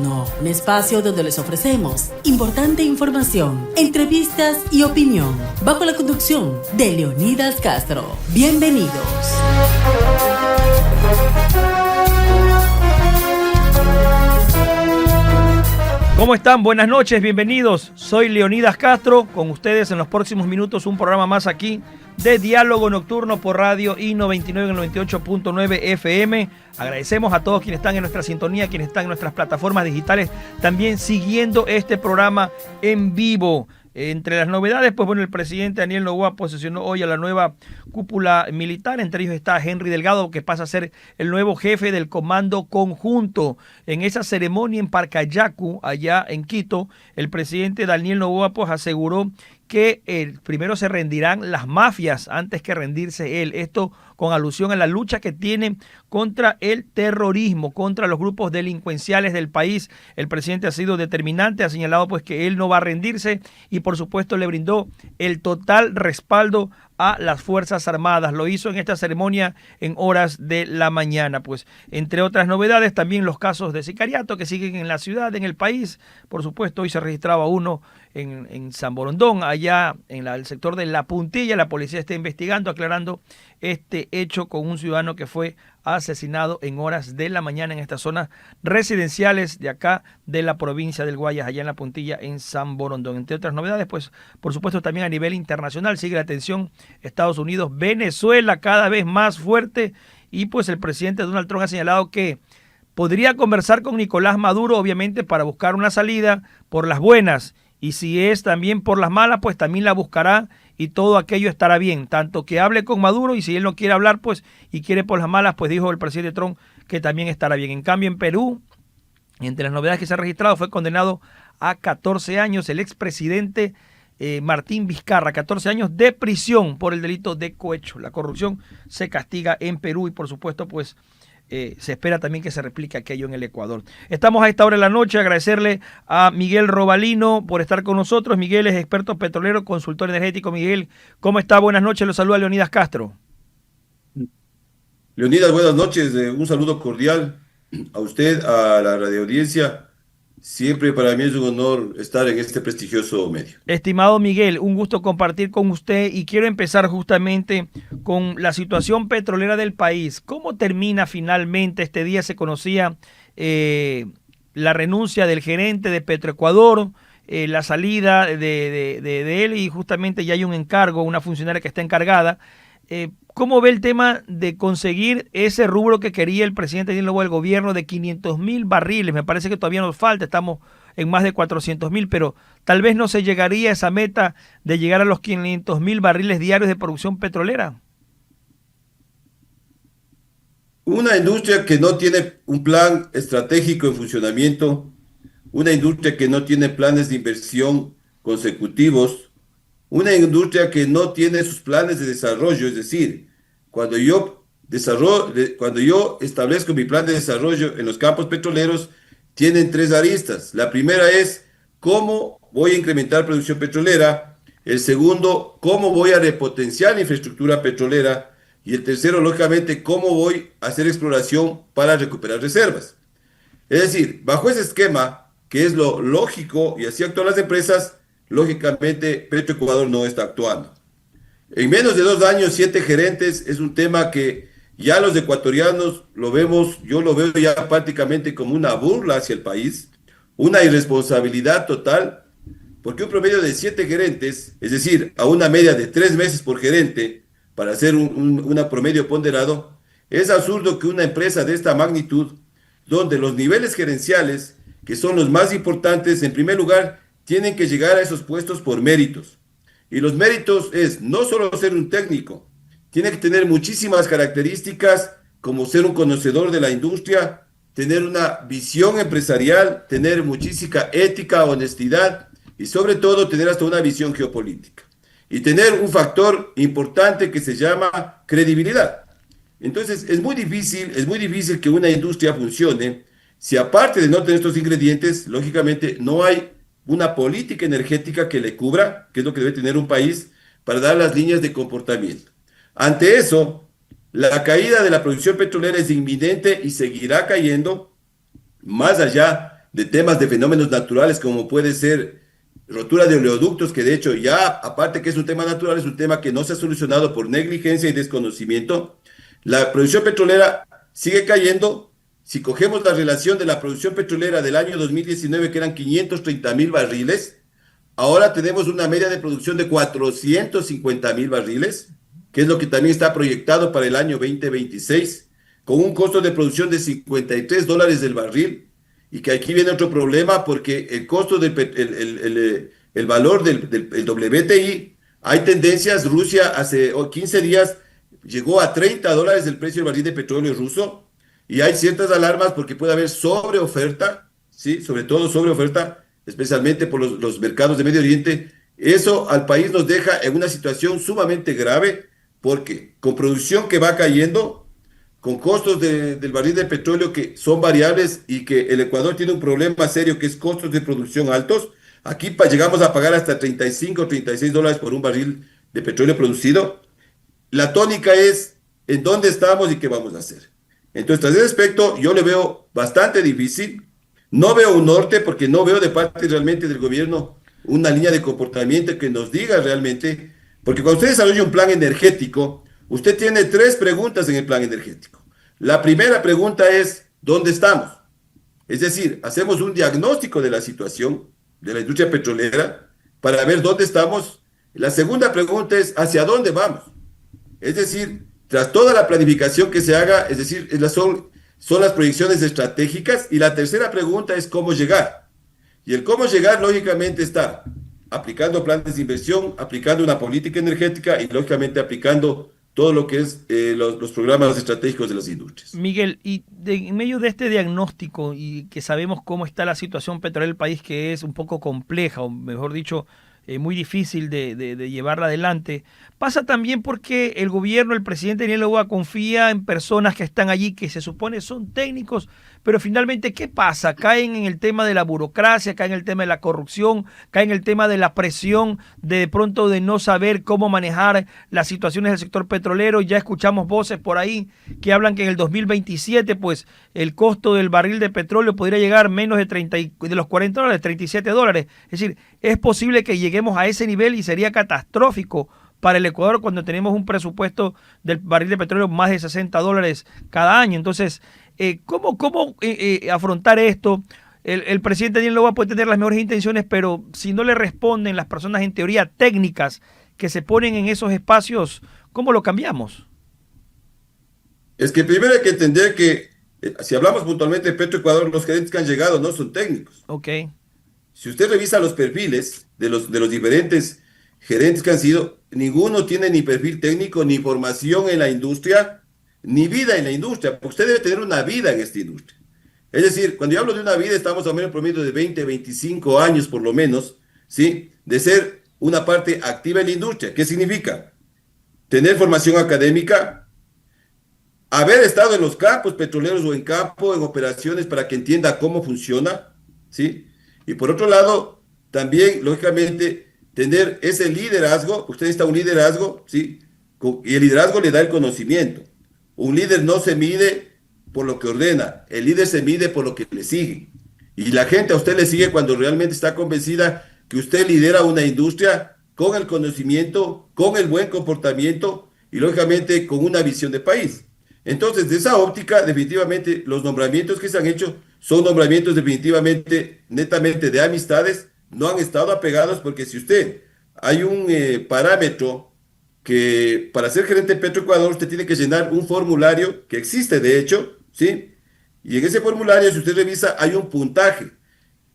Nocturno, un espacio donde les ofrecemos importante información, entrevistas y opinión, bajo la conducción de Leonidas Castro. Bienvenidos. ¿Cómo están? Buenas noches, bienvenidos. Soy Leonidas Castro, con ustedes en los próximos minutos un programa más aquí de Diálogo Nocturno por Radio I99 en 98.9 FM. Agradecemos a todos quienes están en nuestra sintonía, quienes están en nuestras plataformas digitales, también siguiendo este programa en vivo. Entre las novedades, pues bueno, el presidente Daniel Noboa posesionó hoy a la nueva cúpula militar. Entre ellos está Henry Delgado, que pasa a ser el nuevo jefe del Comando Conjunto. En esa ceremonia en Parcayacu, allá en Quito, el presidente Daniel Noboa pues aseguró que primero se rendirán las mafias antes que rendirse él. Esto con alusión a la lucha que tiene contra el terrorismo, contra los grupos delincuenciales del país. El presidente ha sido determinante, ha señalado pues que él no va a rendirse y por supuesto le brindó el total respaldo a las Fuerzas Armadas. Lo hizo en esta ceremonia en horas de la mañana. Pues entre otras novedades también los casos de sicariato que siguen en la ciudad, en el país. Por supuesto hoy se registraba uno en San Borondón, allá en el sector de La Puntilla. La policía está investigando, aclarando este hecho con un ciudadano que fue asesinado en horas de la mañana en estas zonas residenciales de acá de la provincia del Guayas, allá en La Puntilla, en San Borondón. Entre otras novedades, pues por supuesto también a nivel internacional sigue la tensión Estados Unidos, Venezuela cada vez más fuerte y pues el presidente Donald Trump ha señalado que podría conversar con Nicolás Maduro, obviamente para buscar una salida por las buenas, y si es también por las malas, pues también la buscará y todo aquello estará bien, tanto que hable con Maduro y si él no quiere hablar pues y quiere por las malas, pues dijo el presidente Trump que también estará bien. En cambio en Perú, entre las novedades que se han registrado, fue condenado a 14 años el expresidente Martín Vizcarra, 14 años de prisión por el delito de cohecho. La corrupción se castiga en Perú y por supuesto pues se espera también que se replique aquello en el Ecuador. Estamos a esta hora de la noche. Agradecerle a Miguel Robalino por estar con nosotros. Miguel es experto petrolero, consultor energético. Miguel, ¿cómo está? Buenas noches. Lo saluda Leonidas Castro. Leonidas, buenas noches. Un saludo cordial a usted, a la radioaudiencia. Siempre para mí es un honor estar en este prestigioso medio. Estimado Miguel, un gusto compartir con usted y quiero empezar justamente con la situación petrolera del país. ¿Cómo termina finalmente? Este día se conocía la renuncia del gerente de Petroecuador, la salida de él y justamente ya hay un encargo, una funcionaria que está encargada. ¿Cómo ve el tema de conseguir ese rubro que quería el presidente Daniel Noboa del gobierno de 500.000 barriles? Me parece que todavía nos falta, estamos en más de 400.000, pero tal vez no se llegaría a esa meta de llegar a los 500.000 barriles diarios de producción petrolera. Una industria que no tiene un plan estratégico en funcionamiento, una industria que no tiene planes de inversión consecutivos, una industria que no tiene sus planes de desarrollo, es decir, cuando yo establezco mi plan de desarrollo en los campos petroleros, tienen tres aristas. La primera es cómo voy a incrementar producción petrolera, el segundo, cómo voy a repotenciar la infraestructura petrolera y el tercero, lógicamente, cómo voy a hacer exploración para recuperar reservas. Es decir, bajo ese esquema, que es lo lógico y así actúan las empresas, lógicamente, Petroecuador no está actuando. En menos de 2 años, 7 gerentes, es un tema que ya los ecuatorianos lo vemos, yo lo veo ya prácticamente como una burla hacia el país, una irresponsabilidad total, porque un promedio de 7 gerentes, es decir, a una media de 3 meses por gerente, para hacer un promedio ponderado, es absurdo que una empresa de esta magnitud, donde los niveles gerenciales, que son los más importantes, en primer lugar, tienen que llegar a esos puestos por méritos. Y los méritos es no solo ser un técnico, tiene que tener muchísimas características como ser un conocedor de la industria, tener una visión empresarial, tener muchísima ética, honestidad y sobre todo tener hasta una visión geopolítica. Y tener un factor importante que se llama credibilidad. Entonces es muy difícil que una industria funcione si aparte de no tener estos ingredientes, lógicamente no hay una política energética que le cubra, que es lo que debe tener un país, para dar las líneas de comportamiento. Ante eso, la caída de la producción petrolera es inminente y seguirá cayendo más allá de temas de fenómenos naturales como puede ser rotura de oleoductos, que de hecho ya, aparte que es un tema natural, es un tema que no se ha solucionado por negligencia y desconocimiento. La producción petrolera sigue cayendo. Si cogemos la relación de la producción petrolera del año 2019, que eran 530.000 barriles, ahora tenemos una media de producción de 450.000 barriles, que es lo que también está proyectado para el año 2026, con un costo de producción de $53 del barril, y que aquí viene otro problema porque el costo el valor del WTI, hay tendencias. Rusia hace 15 días llegó a $30 el precio del barril de petróleo ruso, y hay ciertas alarmas porque puede haber sobreoferta, ¿sí? Sobre todo sobreoferta, especialmente por los mercados de Medio Oriente. Eso al país nos deja en una situación sumamente grave, porque con producción que va cayendo, con costos del barril de petróleo que son variables, y que el Ecuador tiene un problema serio que es costos de producción altos. Aquí llegamos a pagar hasta 35 o $36 por un barril de petróleo producido. La tónica es en dónde estamos y qué vamos a hacer. Entonces, tras ese aspecto, yo le veo bastante difícil. No veo un norte, porque no veo de parte realmente del gobierno una línea de comportamiento que nos diga realmente, porque cuando usted desarrolla un plan energético, usted tiene 3 preguntas en el plan energético. La primera pregunta es, ¿dónde estamos? Es decir, hacemos un diagnóstico de la situación de la industria petrolera para ver dónde estamos. La segunda pregunta es, ¿hacia dónde vamos? Es decir, tras toda la planificación que se haga, es decir, son las proyecciones estratégicas. Y la tercera pregunta es, ¿cómo llegar? Y el cómo llegar, lógicamente, está aplicando planes de inversión, aplicando una política energética y, lógicamente, aplicando todo lo que es los programas estratégicos de las industrias. Miguel, y en medio de este diagnóstico, y que sabemos cómo está la situación petrolera del país, que es un poco compleja, o mejor dicho, muy difícil de llevarla adelante, pasa también porque el gobierno, el presidente Daniel Noboa, confía en personas que están allí, que se supone son técnicos, pero finalmente, ¿qué pasa? Caen en el tema de la burocracia, caen en el tema de la corrupción, caen en el tema de la presión de pronto de no saber cómo manejar las situaciones del sector petrolero. Ya escuchamos voces por ahí que hablan que en el 2027, pues, el costo del barril de petróleo podría llegar menos de los $40, $37. Es decir, es posible que lleguemos a ese nivel y sería catastrófico para el Ecuador cuando tenemos un presupuesto del barril de petróleo más de $60 cada año. Entonces, ¿cómo afrontar esto? El presidente Daniel Noboa puede tener las mejores intenciones, pero si no le responden las personas en teoría técnicas que se ponen en esos espacios, ¿cómo lo cambiamos? Es que primero hay que entender que si hablamos puntualmente de Petroecuador, los gerentes que han llegado no son técnicos. Ok. Si usted revisa los perfiles de los diferentes gerentes que han sido, ninguno tiene ni perfil técnico, ni formación en la industria, ni vida en la industria, porque usted debe tener una vida en esta industria. Es decir, cuando yo hablo de una vida, estamos a menos promedio de 20, 25 años por lo menos, ¿sí? De ser una parte activa en la industria. ¿Qué significa? Tener formación académica, haber estado en los campos petroleros o en campo, en operaciones, para que entienda cómo funciona, ¿sí? Y por otro lado, también, lógicamente, tener ese liderazgo. Usted necesita un liderazgo, ¿sí? Y el liderazgo le da el conocimiento. Un líder no se mide por lo que ordena, el líder se mide por lo que le sigue. Y la gente a usted le sigue cuando realmente está convencida que usted lidera una industria con el conocimiento, con el buen comportamiento y, lógicamente, con una visión de país. Entonces, de esa óptica, definitivamente, los nombramientos que se han hecho son nombramientos definitivamente, netamente de amistades, no han estado apegados, porque si usted, hay un parámetro que para ser gerente de Petroecuador usted tiene que llenar un formulario que existe, de hecho, ¿sí? Y en ese formulario, si usted revisa, hay un puntaje,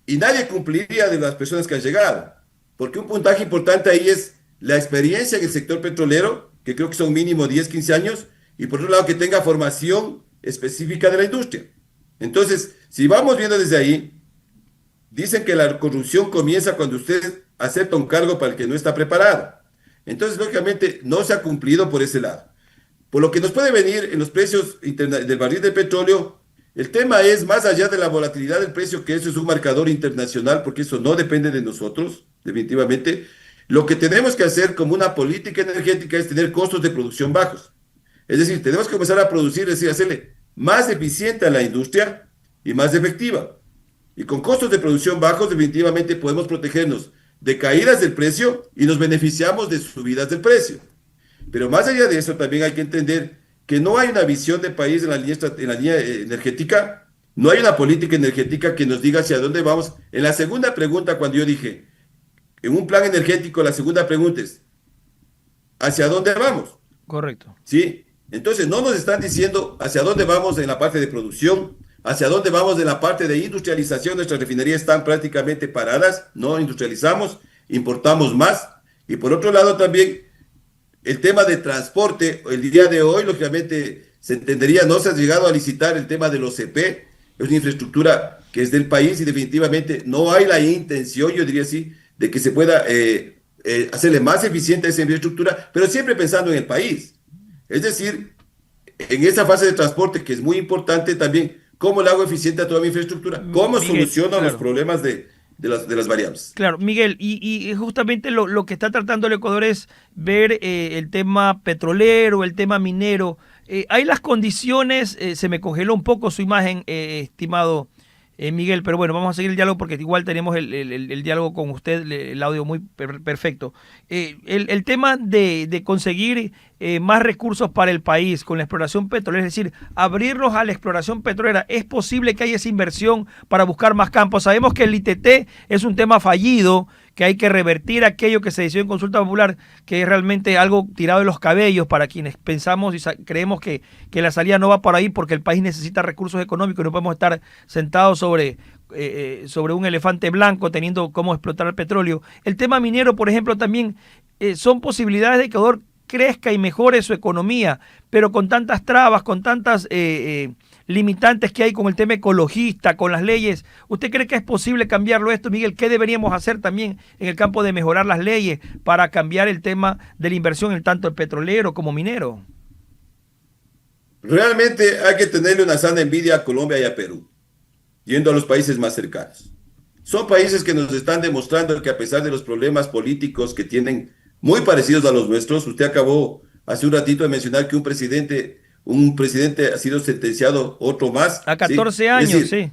y nadie cumpliría de las personas que han llegado, porque un puntaje importante ahí es la experiencia en el sector petrolero, que creo que son mínimo 10, 15 años, y por otro lado que tenga formación específica de la industria. Entonces, si vamos viendo desde ahí, dicen que la corrupción comienza cuando usted acepta un cargo para el que no está preparado. Entonces, lógicamente, no se ha cumplido por ese lado. Por lo que nos puede venir en los precios del barril de petróleo, el tema es más allá de la volatilidad del precio, que eso es un marcador internacional, porque eso no depende de nosotros, definitivamente. Lo que tenemos que hacer como una política energética es tener costos de producción bajos. Es decir, tenemos que comenzar a producir, es decir, hacerle más eficiente a la industria y más efectiva. Y con costos de producción bajos definitivamente podemos protegernos de caídas del precio y nos beneficiamos de subidas del precio. Pero más allá de eso también hay que entender que no hay una visión de país en la línea energética, no hay una política energética que nos diga hacia dónde vamos. En la segunda pregunta, cuando yo dije, en un plan energético, la segunda pregunta es, ¿hacia dónde vamos? Correcto. ¿Sí? Entonces, no nos están diciendo hacia dónde vamos en la parte de producción, hacia dónde vamos en la parte de industrialización. Nuestras refinerías están prácticamente paradas, no industrializamos, importamos más. Y por otro lado también, el tema de transporte, el día de hoy, lógicamente, se entendería, no se ha llegado a licitar el tema de los CP, es una infraestructura que es del país y definitivamente no hay la intención, yo diría así, de que se pueda hacerle más eficiente a esa infraestructura, pero siempre pensando en el país. Es decir, en esa fase de transporte que es muy importante también, ¿cómo le hago eficiente a toda mi infraestructura? ¿Cómo Miguel, soluciono claro, los problemas de las variables? Claro, Miguel, y justamente lo que está tratando el Ecuador es ver el tema petrolero, el tema minero. Hay las condiciones, se me congeló un poco su imagen, estimado Miguel, pero bueno, vamos a seguir el diálogo porque igual tenemos el diálogo con usted, el audio muy perfecto. El tema de conseguir más recursos para el país con la exploración petrolera, es decir, abrirlos a la exploración petrolera, ¿es posible que haya esa inversión para buscar más campos? Sabemos que el ITT es un tema fallido, que hay que revertir aquello que se decidió en consulta popular, que es realmente algo tirado de los cabellos para quienes pensamos y creemos que la salida no va por ahí porque el país necesita recursos económicos y no podemos estar sentados sobre un elefante blanco teniendo cómo explotar el petróleo. El tema minero, por ejemplo, también son posibilidades de que Ecuador crezca y mejore su economía, pero con tantas trabas, con tantas limitantes que hay con el tema ecologista, con las leyes, ¿usted cree que es posible cambiarlo esto, Miguel? ¿Qué deberíamos hacer también en el campo de mejorar las leyes para cambiar el tema de la inversión en tanto el petrolero como minero? Realmente hay que tenerle una sana envidia a Colombia y a Perú, yendo a los países más cercanos. Son países que nos están demostrando que a pesar de los problemas políticos que tienen muy parecidos a los nuestros, usted acabó hace un ratito de mencionar que un presidente ha sido sentenciado, otro más. A 14 ¿sí? años, decir, sí.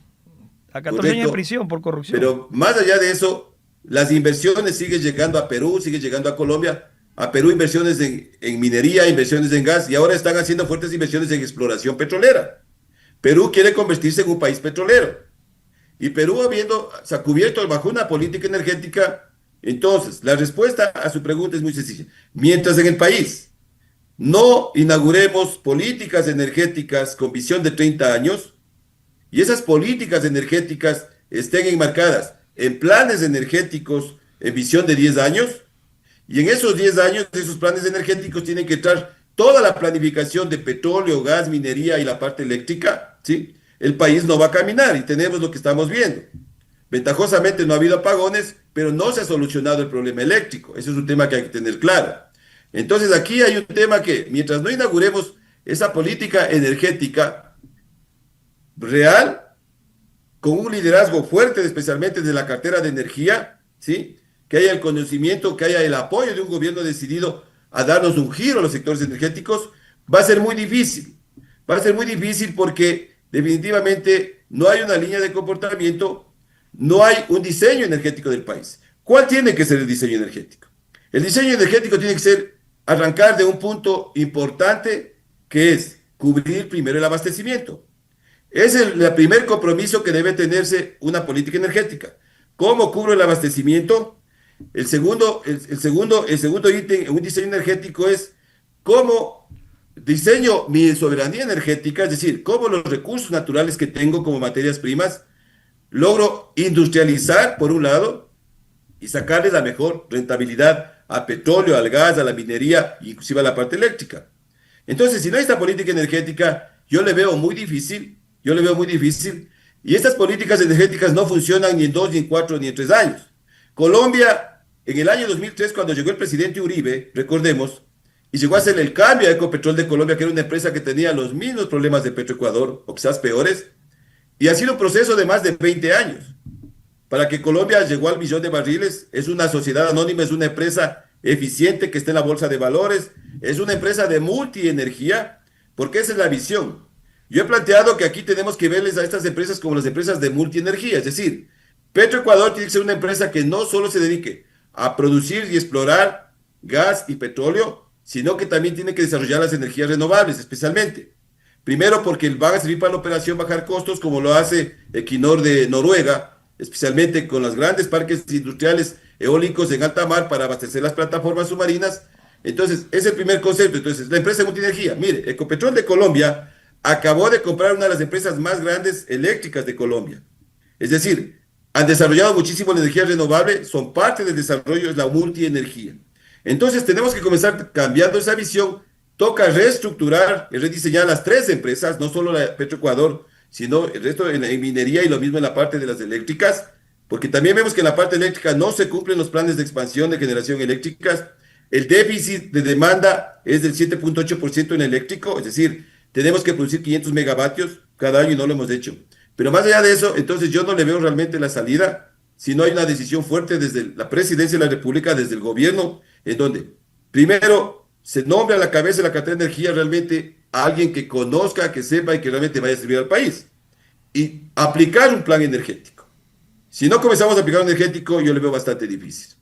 A 14 correcto, años de prisión por corrupción. Pero más allá de eso, las inversiones siguen llegando a Perú, siguen llegando a Colombia. A Perú inversiones en minería, inversiones en gas, y ahora están haciendo fuertes inversiones en exploración petrolera. Perú quiere convertirse en un país petrolero. Y Perú se ha cubierto bajo una política energética. Entonces, la respuesta a su pregunta es muy sencilla. Mientras en el país no inauguremos políticas energéticas con visión de 30 años, y esas políticas energéticas estén enmarcadas en planes energéticos en visión de 10 años, y en esos 10 años, esos planes energéticos tienen que entrar toda la planificación de petróleo, gas, minería y la parte eléctrica, ¿sí? El país no va a caminar y tenemos lo que estamos viendo. Ventajosamente no ha habido apagones, pero no se ha solucionado el problema eléctrico. Ese es un tema que hay que tener claro. Entonces aquí hay un tema que mientras no inauguremos esa política energética real, con un liderazgo fuerte, especialmente de la cartera de energía, ¿sí? Que haya el conocimiento, que haya el apoyo de un gobierno decidido a darnos un giro a los sectores energéticos, va a ser muy difícil. Va a ser muy difícil porque definitivamente no hay una línea de comportamiento, no hay un diseño energético del país. ¿Cuál tiene que ser el diseño energético? El diseño energético tiene que ser arrancar de un punto importante que es cubrir primero el abastecimiento. Es el primer compromiso que debe tenerse una política energética. ¿Cómo cubro el abastecimiento? El segundo ítem en un diseño energético es cómo diseño mi soberanía energética, es decir, cómo los recursos naturales que tengo como materias primas logro industrializar por un lado y sacarle la mejor rentabilidad a petróleo, al gas, a la minería, inclusive a la parte eléctrica. Entonces, si no hay esta política energética, yo le veo muy difícil, y estas políticas energéticas no funcionan ni en 2, ni en 4, ni en 3 años. Colombia, en el año 2003, cuando llegó el presidente Uribe, recordemos, y llegó a hacer el cambio a Ecopetrol de Colombia, que era una empresa que tenía los mismos problemas de Petroecuador, o quizás peores, y ha sido un proceso de más de 20 años. Para que Colombia llegó al 1.000.000 de barriles, es una sociedad anónima, es una empresa eficiente que está en la bolsa de valores, es una empresa de multienergía, porque esa es la visión. Yo he planteado que aquí tenemos que verles a estas empresas como las empresas de multienergía, es decir, Petroecuador tiene que ser una empresa que no solo se dedique a producir y explorar gas y petróleo, sino que también tiene que desarrollar las energías renovables, especialmente. Primero porque van a servir para la operación bajar costos, como lo hace Equinor de Noruega, especialmente con los grandes parques industriales eólicos en alta mar para abastecer las plataformas submarinas. Entonces, es el primer concepto. Entonces, la empresa de multienergía, mire, Ecopetrol de Colombia acabó de comprar una de las empresas más grandes eléctricas de Colombia. Es decir, han desarrollado muchísimo la energía renovable, son parte del desarrollo de la multienergía. Entonces, tenemos que comenzar cambiando esa visión. Toca reestructurar y rediseñar las tres empresas, no solo la de Petroecuador, sino el resto en minería y lo mismo en la parte de las eléctricas, porque también vemos que en la parte eléctrica no se cumplen los planes de expansión de generación eléctricas. El déficit de demanda es del 7.8% en eléctrico, es decir, tenemos que producir 500 megavatios cada año y no lo hemos hecho. Pero más allá de eso, entonces yo no le veo realmente la salida si no hay una decisión fuerte desde la presidencia de la República, desde el gobierno, en donde primero se nombra a la cabeza de la cartera de energía realmente a alguien que conozca, que sepa y que realmente vaya a servir al país. Y aplicar un plan energético. Si no comenzamos a aplicar un energético, yo le veo bastante difícil.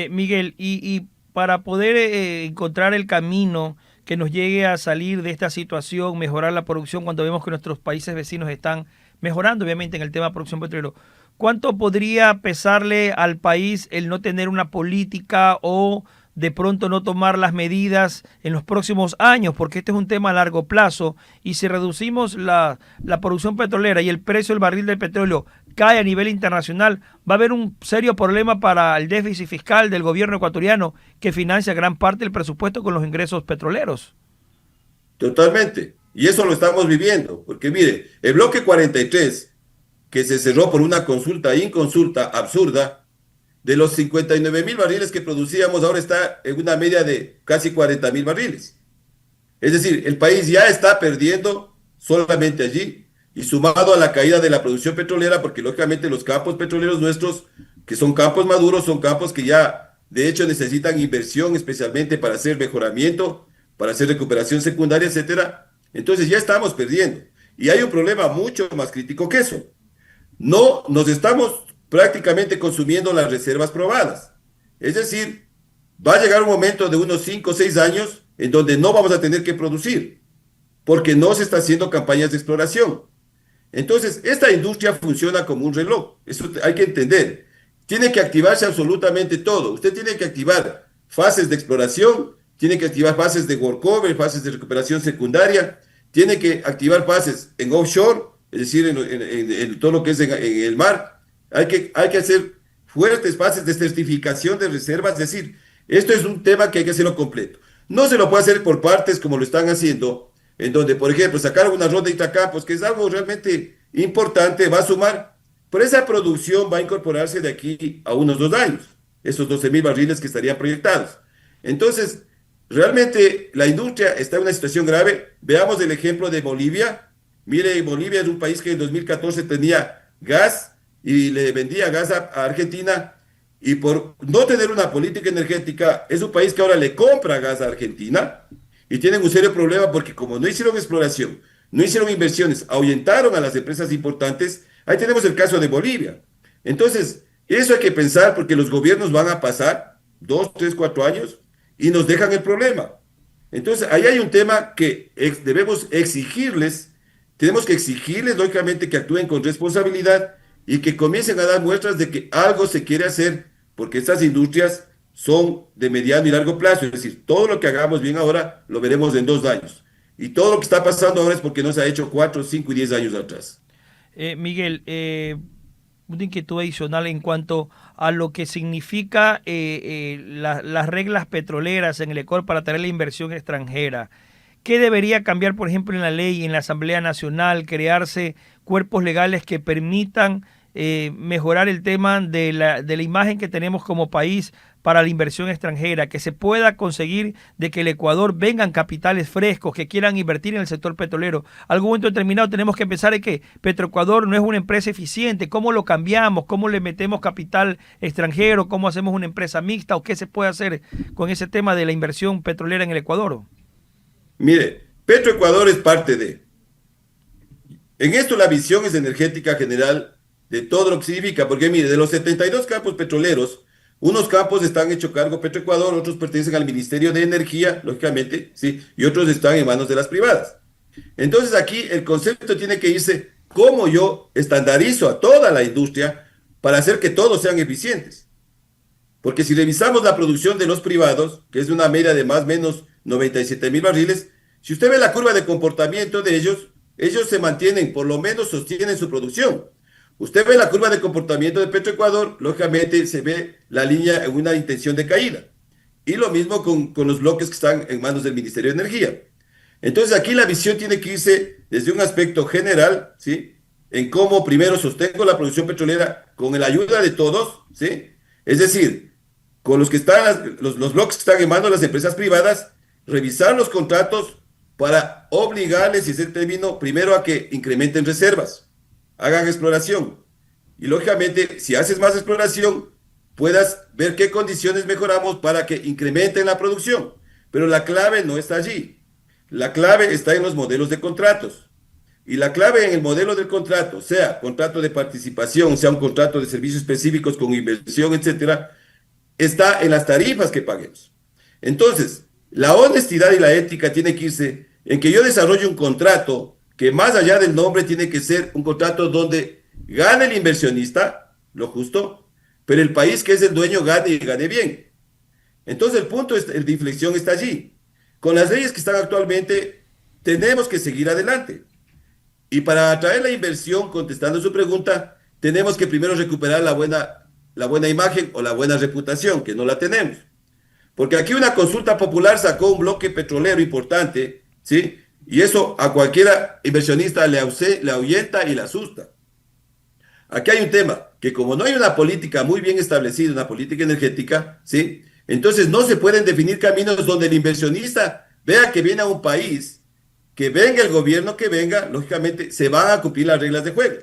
Miguel, y para poder encontrar el camino que nos llegue a salir de esta situación, mejorar la producción cuando vemos que nuestros países vecinos están mejorando, obviamente, en el tema de producción petrolera, ¿cuánto podría pesarle al país el no tener una política o de pronto no tomar las medidas en los próximos años? Porque este es un tema a largo plazo y si reducimos la producción petrolera y el precio del barril del petróleo cae a nivel internacional, va a haber un serio problema para el déficit fiscal del gobierno ecuatoriano que financia gran parte del presupuesto con los ingresos petroleros. Totalmente. Y eso lo estamos viviendo. Porque mire, el bloque 43, que se cerró por una consulta inconsulta absurda, de los 59.000 barriles que producíamos, ahora está en una media de casi 40.000 barriles. Es decir, el país ya está perdiendo solamente allí, y sumado a la caída de la producción petrolera, porque lógicamente los campos petroleros nuestros, que son campos maduros, son campos que ya de hecho necesitan inversión especialmente para hacer mejoramiento, para hacer recuperación secundaria, etcétera. Entonces ya estamos perdiendo. Y hay un problema mucho más crítico que eso. No nos estamos prácticamente consumiendo las reservas probadas. Es decir, va a llegar un momento de unos 5 o 6 años en donde no vamos a tener que producir, porque no se está haciendo campañas de exploración. Entonces, esta industria funciona como un reloj, eso hay que entender. Tiene que activarse absolutamente todo. Usted tiene que activar fases de exploración, tiene que activar fases de workover, fases de recuperación secundaria, tiene que activar fases en offshore, es decir, en todo lo que es en el mar. Hay que hacer fuertes fases de certificación de reservas, es decir, esto es un tema que hay que hacerlo completo. No se lo puede hacer por partes como lo están haciendo, en donde, por ejemplo, sacar una ronda de intracampos, que es algo realmente importante, va a sumar, pero esa producción va a incorporarse de aquí a unos 2 años, esos 12.000 barriles que estarían proyectados. Entonces, realmente la industria está en una situación grave. Veamos el ejemplo de Bolivia. Mire, Bolivia es un país que en 2014 tenía gas y le vendía gas a Argentina, y por no tener una política energética, es un país que ahora le compra gas a Argentina, y tienen un serio problema porque como no hicieron exploración, no hicieron inversiones, ahuyentaron a las empresas importantes. Ahí tenemos el caso de Bolivia. Entonces, eso hay que pensar porque los gobiernos van a pasar 2, 3, 4 años y nos dejan el problema. Entonces, ahí hay un tema que debemos exigirles, tenemos que exigirles lógicamente que actúen con responsabilidad y que comiencen a dar muestras de que algo se quiere hacer, porque estas industrias son de mediano y largo plazo, es decir, todo lo que hagamos bien ahora lo veremos en 2 años, y todo lo que está pasando ahora es porque no se ha hecho 4, 5 y 10 años atrás. Miguel, una inquietud adicional en cuanto a lo que significa las reglas petroleras en el Ecuador para traer la inversión extranjera. ¿Qué debería cambiar, por ejemplo, en la ley, en la Asamblea Nacional, crearse cuerpos legales que permitan mejorar el tema de la imagen que tenemos como país para la inversión extranjera, que se pueda conseguir de que el Ecuador vengan capitales frescos que quieran invertir en el sector petrolero? Algún momento determinado tenemos que pensar en que Petroecuador no es una empresa eficiente. ¿Cómo lo cambiamos? ¿Cómo le metemos capital extranjero? ¿Cómo hacemos una empresa mixta? ¿O qué se puede hacer con ese tema de la inversión petrolera en el Ecuador? Mire, Petroecuador es parte de, En esto la visión es energética general de todo lo que significa, porque mire, de los 72 campos petroleros, unos campos están hechos cargo Petroecuador, otros pertenecen al Ministerio de Energía, lógicamente, ¿sí? Y otros están en manos de las privadas. Entonces aquí el concepto tiene que irse, cómo yo estandarizo a toda la industria para hacer que todos sean eficientes. Porque si revisamos la producción de los privados, que es una media de más o menos 97,000 barriles, si usted ve la curva de comportamiento de ellos se mantienen, por lo menos sostienen su producción. Usted ve la curva de comportamiento de Petroecuador, lógicamente se ve la línea en una intención de caída. Y lo mismo con los bloques que están en manos del Ministerio de Energía. Entonces aquí la visión tiene que irse desde un aspecto general, ¿sí? En cómo primero sostengo la producción petrolera con la ayuda de todos, ¿sí? Es decir, con los que están, los bloques que están en manos de las empresas privadas, revisar los contratos para obligarles, si ese término, primero a que incrementen reservas, hagan exploración. Y lógicamente, si haces más exploración, puedas ver qué condiciones mejoramos para que incrementen la producción. Pero la clave no está allí. La clave está en los modelos de contratos. Y la clave en el modelo del contrato, sea contrato de participación, sea un contrato de servicios específicos con inversión, etcétera, está en las tarifas que paguemos. Entonces, la honestidad y la ética tiene que irse en que yo desarrolle un contrato que más allá del nombre tiene que ser un contrato donde gane el inversionista, lo justo, pero el país que es el dueño gane y gane bien. Entonces el punto de inflexión está allí. Con las leyes que están actualmente tenemos que seguir adelante. Y para atraer la inversión, contestando su pregunta, tenemos que primero recuperar la buena imagen o la buena reputación, que no la tenemos. Porque aquí una consulta popular sacó un bloque petrolero importante, ¿sí? Y eso a cualquiera inversionista le ahuyenta y le asusta. Aquí hay un tema, que como no hay una política muy bien establecida, una política energética, ¿sí? Entonces no se pueden definir caminos donde el inversionista vea que viene a un país, que venga el gobierno que venga, lógicamente se van a cumplir las reglas de juego.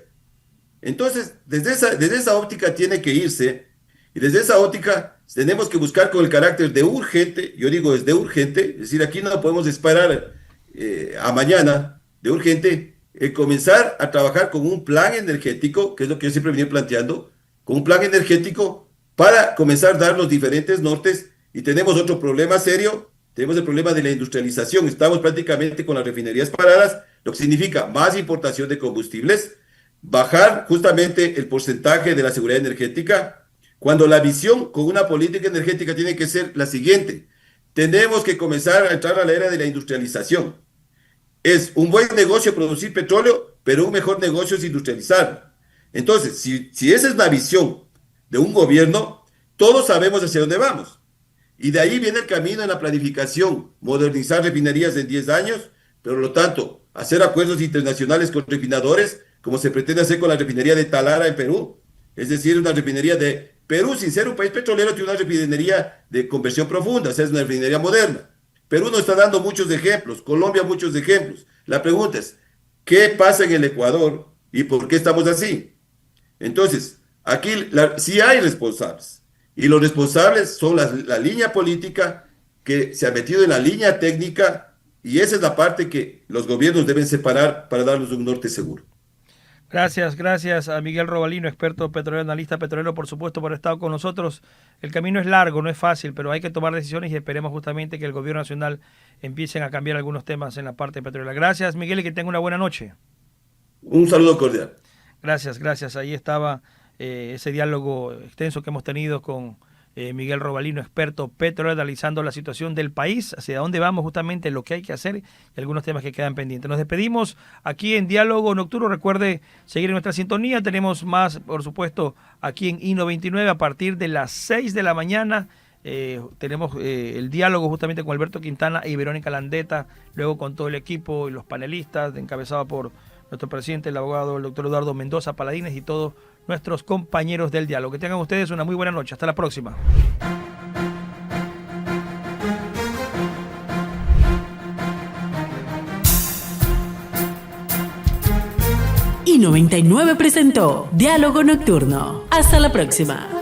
Entonces, desde esa óptica tiene que irse, y desde esa óptica tenemos que buscar con el carácter de urgente, yo digo es de urgente, es decir, aquí no podemos esperar a mañana, de urgente, comenzar a trabajar con un plan energético, que es lo que yo siempre venía planteando, con un plan energético para comenzar a dar los diferentes nortes. Y tenemos otro problema serio, tenemos el problema de la industrialización, estamos prácticamente con las refinerías paradas, lo que significa más importación de combustibles, bajar justamente el porcentaje de la seguridad energética, cuando la visión con una política energética tiene que ser la siguiente: tenemos que comenzar a entrar a la era de la industrialización. Es un buen negocio producir petróleo, pero un mejor negocio es industrializarlo. Entonces, si esa es la visión de un gobierno, todos sabemos hacia dónde vamos. Y de ahí viene el camino en la planificación, modernizar refinerías en 10 años, pero por lo tanto, hacer acuerdos internacionales con refinadores, como se pretende hacer con la refinería de Talara en Perú. Es decir, una refinería de Perú, sin ser un país petrolero, tiene una refinería de conversión profunda, o sea, es una refinería moderna. Perú nos está dando muchos ejemplos, Colombia muchos ejemplos. La pregunta es, ¿qué pasa en el Ecuador y por qué estamos así? Entonces, aquí sí hay responsables, y los responsables son la línea política que se ha metido en la línea técnica, y esa es la parte que los gobiernos deben separar para darnos un norte seguro. Gracias a Miguel Robalino, experto petrolero, analista petrolero, por supuesto, por haber estado con nosotros. El camino es largo, no es fácil, pero hay que tomar decisiones y esperemos justamente que el gobierno nacional empiecen a cambiar algunos temas en la parte petrolera. Gracias, Miguel, y que tenga una buena noche. Un saludo cordial. Gracias. Ahí estaba ese diálogo extenso que hemos tenido con Miguel Robalino, experto petrolero, analizando la situación del país, hacia dónde vamos, justamente lo que hay que hacer y algunos temas que quedan pendientes. Nos despedimos aquí en Diálogo Nocturno. Recuerde seguir en nuestra sintonía. Tenemos más, por supuesto, aquí en I-99 a partir de las 6 de la mañana. Tenemos el diálogo justamente con Alberto Quintana y Verónica Landeta, luego con todo el equipo y los panelistas, encabezado por nuestro presidente, el abogado, el doctor Eduardo Mendoza Paladines, y todos nuestros compañeros del diálogo. Que tengan ustedes una muy buena noche. Hasta la próxima. I-99 presentó Diálogo Nocturno. Hasta la próxima.